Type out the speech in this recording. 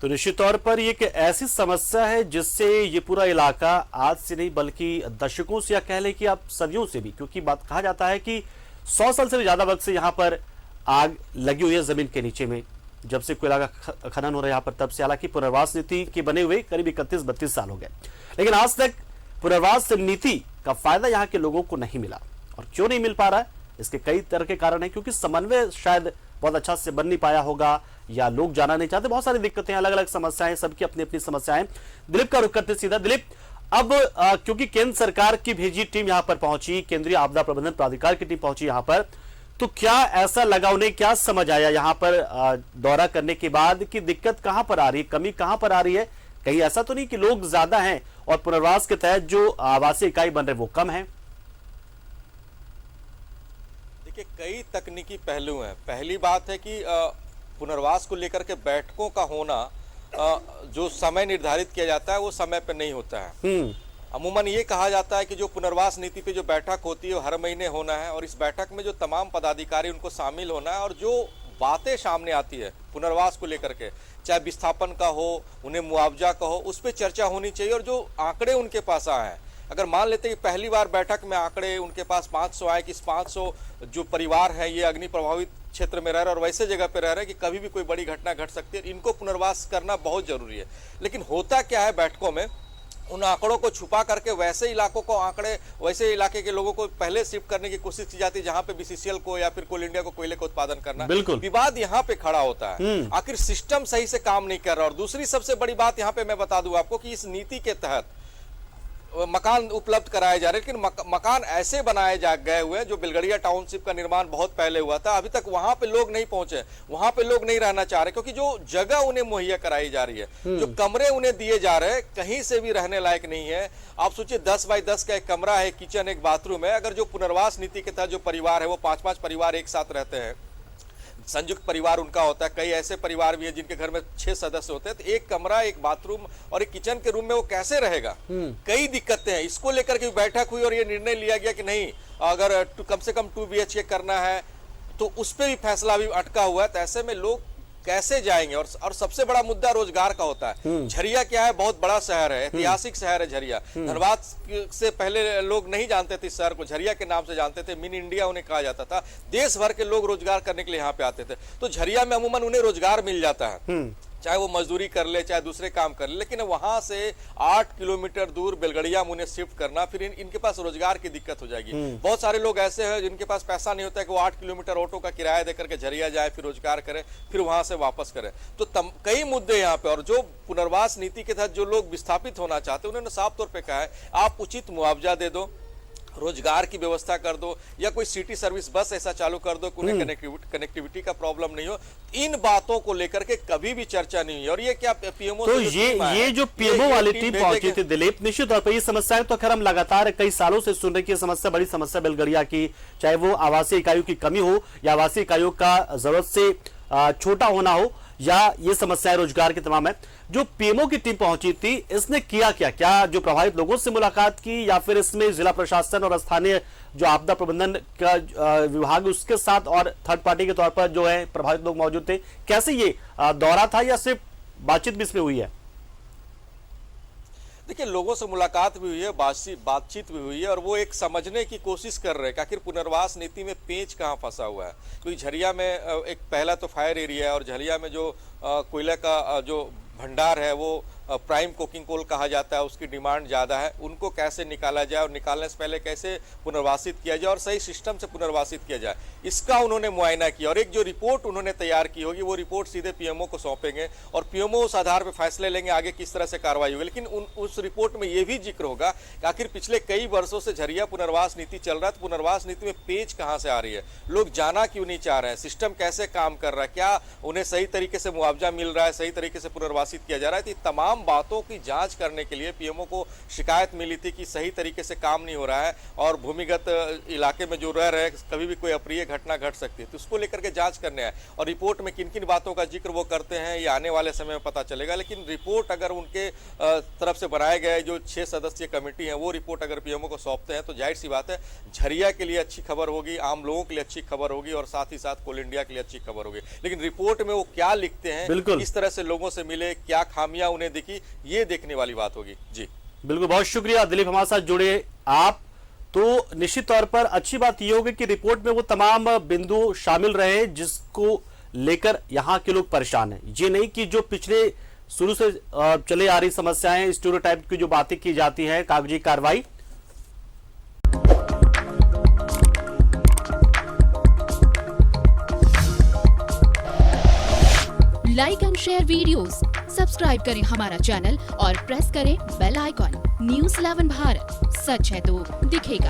तो निश्चित तौर पर ये एक ऐसी समस्या है जिससे ये पूरा इलाका आज से नहीं बल्कि दशकों से या कह लें कि आप सदियों से भी, क्योंकि बात कहा जाता है कि 100 साल से भी ज्यादा वक्त से यहाँ पर आग लगी हुई है जमीन के नीचे में, जब से कोयला का खनन हो रहा है यहाँ पर तब से। हालांकि पुनर्वास नीति के बने हुए करीब 31-32 साल हो गए, लेकिन आज तक पुनर्वास नीति का फायदा यहाँ के लोगों को नहीं मिला। और क्यों नहीं मिल पा रहा है, इसके कई तरह के कारण है, क्योंकि समन्वय शायद बहुत अच्छा से बन नहीं पाया होगा या लोग जाना नहीं चाहते। बहुत सारी दिक्कतें, अलग अलग समस्याएं, सबकी अपनी अपनी समस्याएं। दिलीप का रुख करते सीधा। दिलीप, अब क्योंकि केंद्र सरकार की भेजी टीम यहां पर पहुंची, केंद्रीय आपदा प्रबंधन प्राधिकार की टीम पहुंची यहां पर, तो क्या ऐसा लगा, उन्हें क्या समझ आया यहां पर दौरा करने के बाद कि दिक्कत कहां पर आ रही है, कमी कहां पर आ रही है? कहीं ऐसा तो नहीं कि लोग ज्यादा हैं और पुनर्वास के तहत जो आवासीय इकाई बन रहे वो कम है? देखिए, कई तकनीकी पहलू हैं। पहली बात है कि पुनर्वास को लेकर के बैठकों का होना, जो समय निर्धारित किया जाता है वो समय पर नहीं होता है। अमूमन ये कहा जाता है कि जो पुनर्वास नीति पे जो बैठक होती है वो हर महीने होना है, और इस बैठक में जो तमाम पदाधिकारी उनको शामिल होना है, और जो बातें सामने आती है पुनर्वास को लेकर के, चाहे विस्थापन का हो, उन्हें मुआवजा का हो, उस पर चर्चा होनी चाहिए। और जो आंकड़े उनके पास आए हैं, अगर मान लेते हैं कि पहली बार बैठक में आंकड़े उनके पास 500 आए कि इस 500 जो परिवार है ये अग्नि प्रभावित क्षेत्र में रह रहे हैं और वैसे जगह पे रह रहे हैं कि कभी भी कोई बड़ी घटना घट सकती है, इनको पुनर्वास करना बहुत जरूरी है। लेकिन होता क्या है, बैठकों में उन आंकड़ों को छुपा करके वैसे इलाकों को वैसे इलाके के लोगों को पहले शिफ्ट करने की कोशिश की जाती है जहां पे बीसीसीएल को या फिर कोल इंडिया को कोयले का उत्पादन करना। बिल्कुल विवाद यहां पे खड़ा होता है, आखिर सिस्टम सही से काम नहीं कर रहा। और दूसरी सबसे बड़ी बात यहां पे मैं बता दूं आपको कि इस नीति के तहत मकान उपलब्ध कराए जा रहे हैं, लेकिन मकान ऐसे बनाए जा गए हुए हैं, जो बिलगड़िया टाउनशिप का निर्माण बहुत पहले हुआ था, अभी तक वहां पे लोग नहीं पहुंचे, वहां पे लोग नहीं रहना चाह रहे, क्योंकि जो जगह उन्हें मुहैया कराई जा रही है, जो कमरे उन्हें दिए जा रहे हैं, कहीं से भी रहने लायक नहीं है। आप सोचिए 10 बाई 10 का एक कमरा है, किचन, एक बाथरूम है। अगर जो पुनर्वास नीति के तहत जो परिवार है वो 5-5 परिवार एक साथ रहते हैं, संयुक्त परिवार उनका होता है, कई ऐसे परिवार भी हैं जिनके घर में 6 सदस्य होते हैं, तो एक कमरा, एक बाथरूम और एक किचन के रूम में वो कैसे रहेगा? कई दिक्कतें हैं। इसको लेकर के बैठक हुई और ये निर्णय लिया गया कि नहीं, अगर कम से कम 2 BHK करना है तो उस पर भी फैसला भी अटका हुआ है। तो ऐसे में लोग कैसे जाएंगे? और सबसे बड़ा मुद्दा रोजगार का होता है। झरिया क्या है, बहुत बड़ा शहर है, ऐतिहासिक शहर है झरिया। धनबाद से पहले लोग नहीं जानते थे इस शहर को, झरिया के नाम से जानते थे, मिनी इंडिया उन्हें कहा जाता था। देश भर के लोग रोजगार करने के लिए यहाँ पे आते थे, तो झरिया में अमूमन उन्हें रोजगार मिल जाता है, चाहे वो मजदूरी कर ले चाहे दूसरे काम कर ले। लेकिन वहां से 8 किलोमीटर दूर बेलगड़िया में उन्हें शिफ्ट करना, फिर इनके पास रोजगार की दिक्कत हो जाएगी। बहुत सारे लोग ऐसे हैं जिनके पास पैसा नहीं होता है कि वो 8 किलोमीटर ऑटो का किराया देकर के झरिया जाए, फिर रोजगार करे, फिर वहां से वापस करे। तो कई मुद्दे यहाँ पे। और जो पुनर्वास नीति के तहत जो लोग विस्थापित होना चाहते हैं उन्होंने साफ तौर पर कहा है, आप उचित मुआवजा दे दो, रोजगार की व्यवस्था कर दो, या कोई सिटी सर्विस बस ऐसा चालू कर दो कि उन्हें कनेक्टिविटी का प्रॉब्लम नहीं हो। इन बातों को लेकर के कभी भी चर्चा नहीं हुई। और ये क्या पीएमओ, तो ये जो पीएमओ वाली टीम पहुंची थी दिलीप, निश्चित तौर पर ये समस्याएं तो खैर हम लगातार कई सालों से सुन रहे कि समस्या, बड़ी समस्या बेलगड़िया की, चाहे वो आवासीय इकाइयों की कमी हो या आवासीय इकाइयों का जरूरत से छोटा होना हो, या ये समस्याएं रोजगार की तमाम है। जो पीएमओ की टीम पहुंची थी, इसने किया क्या? क्या जो प्रभावित लोगों से मुलाकात की, या फिर इसमें जिला प्रशासन और स्थानीय जो आपदा प्रबंधन का विभाग उसके साथ और थर्ड पार्टी के तौर पर जो है प्रभावित लोग मौजूद थे? कैसे ये दौरा था, या सिर्फ बातचीत भी इसमें हुई है? देखिए, लोगों से मुलाकात भी हुई है, बातचीत भी हुई है, और वो एक समझने की कोशिश कर रहे हैं कि आखिर पुनर्वास नीति में पेंच कहाँ फंसा हुआ है। क्योंकि झरिया में एक पहला तो फायर एरिया है, और झरिया में जो कोयला का जो भंडार है वो प्राइम कोकिंग कोल कहा जाता है, उसकी डिमांड ज़्यादा है। उनको कैसे निकाला जाए और निकालने से पहले कैसे पुनर्वासित किया जाए और सही सिस्टम से पुनर्वासित किया जाए, इसका उन्होंने मुआयना किया। और एक जो रिपोर्ट उन्होंने तैयार की होगी वो रिपोर्ट सीधे पीएमओ को सौंपेंगे, और पीएमओ उस आधार पर फैसले लेंगे आगे किस तरह से कार्रवाई होगी। लेकिन उस रिपोर्ट में ये भी जिक्र होगा कि आखिर पिछले कई वर्षों से झरिया पुनर्वास नीति चल रहा है, तो पुनर्वास नीति में पेंच कहाँ से आ रही है, लोग जाना क्यों नहीं चाह रहे हैं, सिस्टम कैसे काम कर रहा है, क्या उन्हें सही तरीके से मुआवजा मिल रहा है, सही तरीके से पुनर्वासित किया जा रहा है। तो तमाम बातों की जांच करने के लिए पीएमओ को शिकायत मिली थी कि सही तरीके से काम नहीं हो रहा है, और भूमिगत इलाके में जो रह रहे हैं, कभी भी कोई अप्रिय घटना घट सकती है, तो उसको लेकर के जांच करने आए। और रिपोर्ट में किन किन बातों का जिक्र वो करते हैं ये आने वाले समय में पता चलेगा। लेकिन रिपोर्ट अगर उनके तरफ से बनाए गए जो 6 सदस्यीय कमेटी है वो रिपोर्ट अगर पीएमओ को सौंपते हैं तो जाहिर सी बात है झरिया के लिए अच्छी खबर होगी, आम लोगों के लिए अच्छी खबर होगी और साथ ही साथ कोल इंडिया के लिए अच्छी खबर होगी। लेकिन रिपोर्ट में वो क्या लिखते हैं, किस तरह से लोगों से मिले, क्या खामियां उन्हें दिखी, ये देखने वाली बात होगी। जी बिल्कुल, बहुत शुक्रिया दिलीप हमारे साथ जुड़े आप। तो निश्चित तौर पर अच्छी बात यह होगी कि रिपोर्ट में वो तमाम बिंदु शामिल रहे जिसको लेकर यहाँ के लोग परेशान हैं। ये नहीं कि जो पिछले शुरू से चले आ रही समस्याएं, स्टीरियोटाइप की जो बातें की जाती है, कागजी कार्रवाई। Like and share videos, subscribe करें हमारा चैनल और प्रेस करें बेल आइकॉन। न्यूज़ 11 भारत, सच है तो दिखेगा।